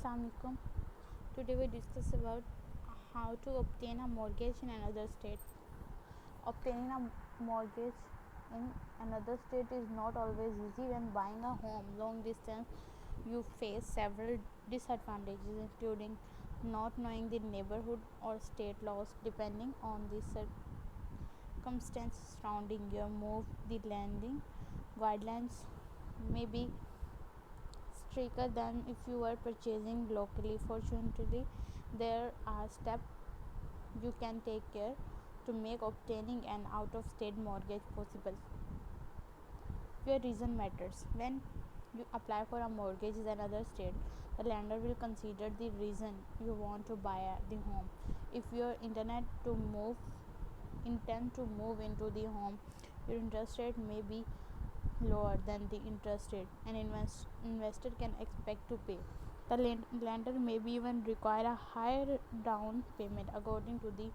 Assalamualaikum. Today we discuss about how to obtain a mortgage in another state. Obtaining a mortgage in another state is not always easy. When buying a home long distance, you face several disadvantages, including not knowing the neighborhood or state laws. Depending on the circumstances surrounding your move, the lending guidelines may be stricter than if you were purchasing locally. Fortunately, there are steps you can take care to make obtaining an out of state mortgage possible. Your reason matters. When you apply for a mortgage in another state, the lender will consider the reason you want to buy the home. If your intend to move into the home, your interest rate may be lower than the interest rate an investor can expect to pay. The lender may be even require a higher down payment. According to the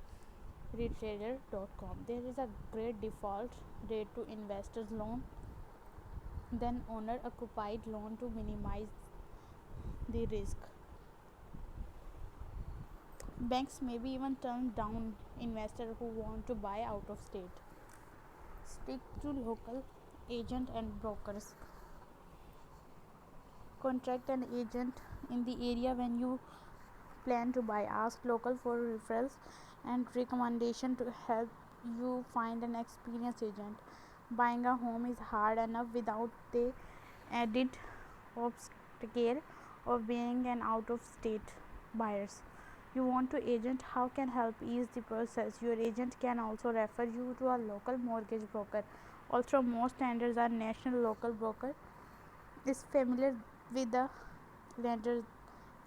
retailer.com, there is a great default rate to investors loan than owner occupied loan to minimize the risk. Banks may be even turn down investors who want to buy out of state. Speak to local agent and brokers. Contract an agent in the area when you plan to buy. Ask local for referrals and recommendation to help you find an experienced agent. Buying a home is hard enough without the added obstacle of being an out of state buyers. You want to agent how can help ease the process. Your agent can also refer you to a local mortgage broker. Also, most lenders are national. Local broker is familiar with the lenders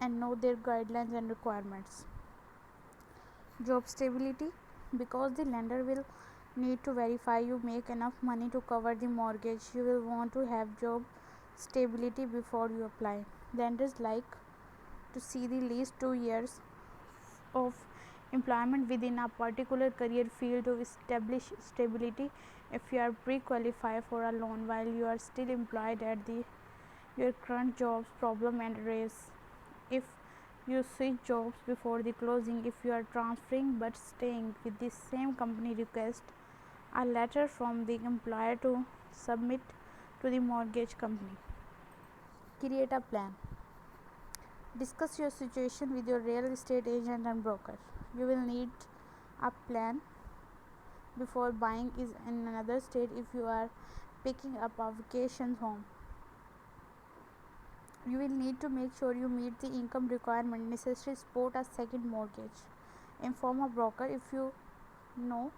and know their guidelines and requirements. Job stability, because the lender will need to verify you make enough money to cover the mortgage, you will want to have job stability before you apply. Lenders like to see the least 2 years of employment within a particular career field to establish stability. If you are pre-qualified for a loan while you are still employed at your current job's problem and raise. If you switch jobs before the closing, if you are transferring but staying with the same company, request a letter from the employer to submit to the mortgage company. Create a plan. Discuss your situation with your real estate agent and broker. You will need a plan before buying is in another state. If you are picking up a vacation home, you will need to make sure you meet the income requirement necessary to support a second mortgage. Inform a broker if you know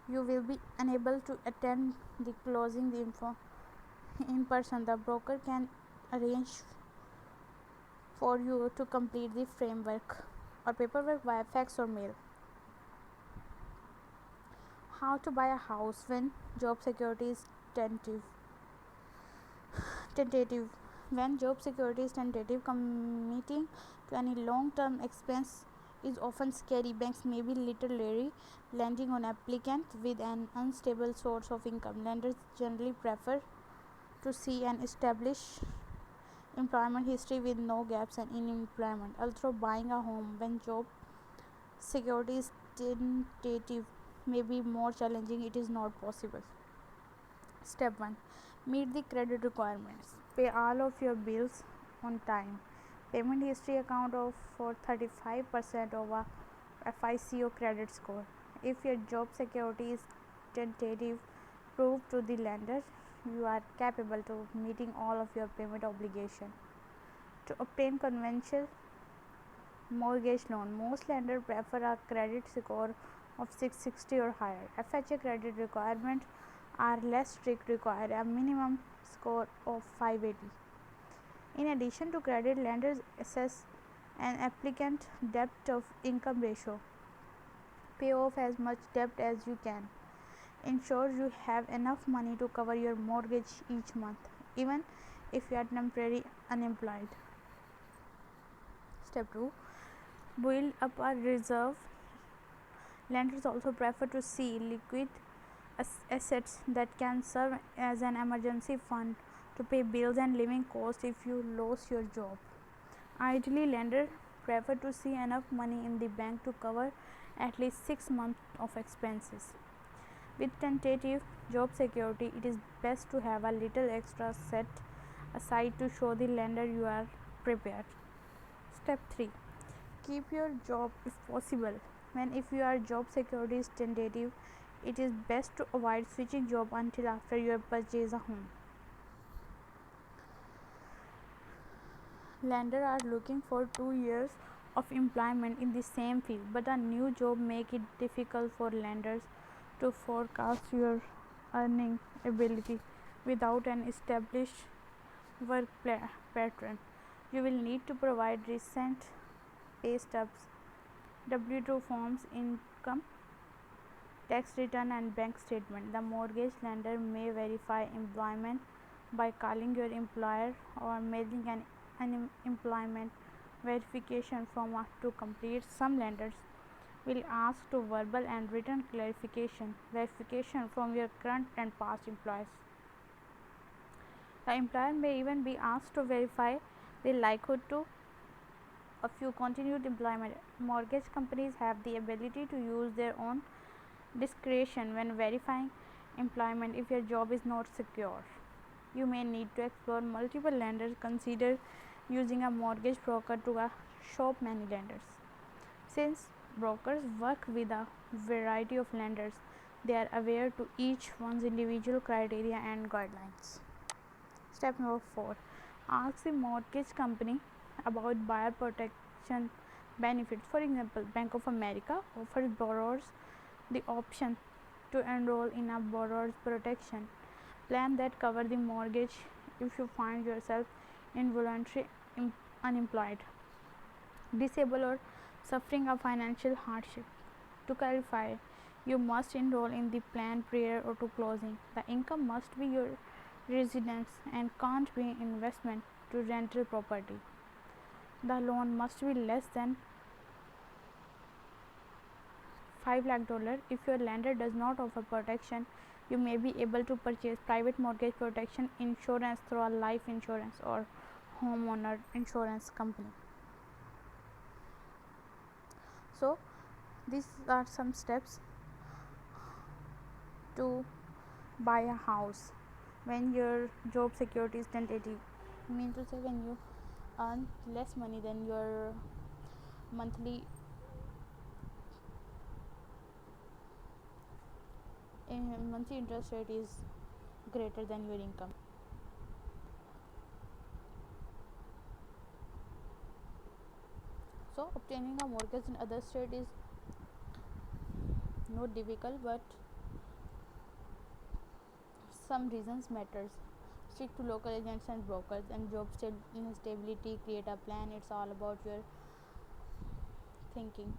you will be unable to attend the closing in person. The broker can arrange for you to complete the framework or paperwork via fax or mail. How to buy a house when job security is tentative. When job security is tentative, committing to any long-term expense is often scary. Banks may be little leery lending on applicants with an unstable source of income. Lenders generally prefer to see an established employment history with no gaps in employment. Although buying a home when job security is tentative may be more challenging, it is not possible. Step 1. Meet the credit requirements. Pay all of your bills on time. Payment history account of for 35% of a FICO credit score. If your job security is tentative, prove to the lender you are capable of meeting all of your payment obligation. To obtain conventional mortgage loan, most lenders prefer a credit score of 660 or higher. FHA credit requirements are less strict, require a minimum score of 580. In addition to credit, lenders assess an applicant debt of income ratio. Pay off as much debt as you can. Ensure you have enough money to cover your mortgage each month, even if you are temporarily unemployed. Step 2. Build up a reserve. Lenders also prefer to see liquid assets that can serve as an emergency fund to pay bills and living costs if you lose your job. Ideally, lenders prefer to see enough money in the bank to cover at least 6 months of expenses. With tentative job security, it is best to have a little extra set aside to show the lender you are prepared. Step 3. Keep your job if possible. When if your job security is tentative, it is best to avoid switching job until after you have purchased a home. Lenders are looking for 2 years of employment in the same field, but a new job make it difficult for lenders to forecast your earning ability without an established work pattern. You will need to provide recent pay stubs, W-2 forms, income tax return and bank statement. The mortgage lender may verify employment by calling your employer or mailing an unemployment verification form to complete. Some lenders will ask to verbal and written verification from your current and past employees. The employer may even be asked to verify the likelihood to of your continued employment. Mortgage companies have the ability to use their own discretion when verifying employment if your job is not secure. You may need to explore multiple lenders. Consider using a mortgage broker to shop many lenders. Since brokers work with a variety of lenders, they are aware to each one's individual criteria and guidelines. Step number 4. Ask the mortgage company about buyer protection benefits. For example, Bank of America offers borrowers the option to enroll in a borrower's protection plan that cover the mortgage if you find yourself involuntarily unemployed, disabled, or suffering a financial hardship. To clarify, you must enroll in the plan prior to closing. The income must be your residence and can't be investment to rental property. The loan must be less than $5 lakh. If your lender does not offer protection, you may be able to purchase private mortgage protection insurance through a life insurance or homeowner insurance company. So these are some steps to buy a house when your job security is tentative. Mean to say, when you earn less money than your monthly monthly interest rate is greater than your income. So obtaining a mortgage in other state is not difficult, but some reasons matters. Stick to local agents and brokers, and job stability. Create a plan. It's all about your thinking.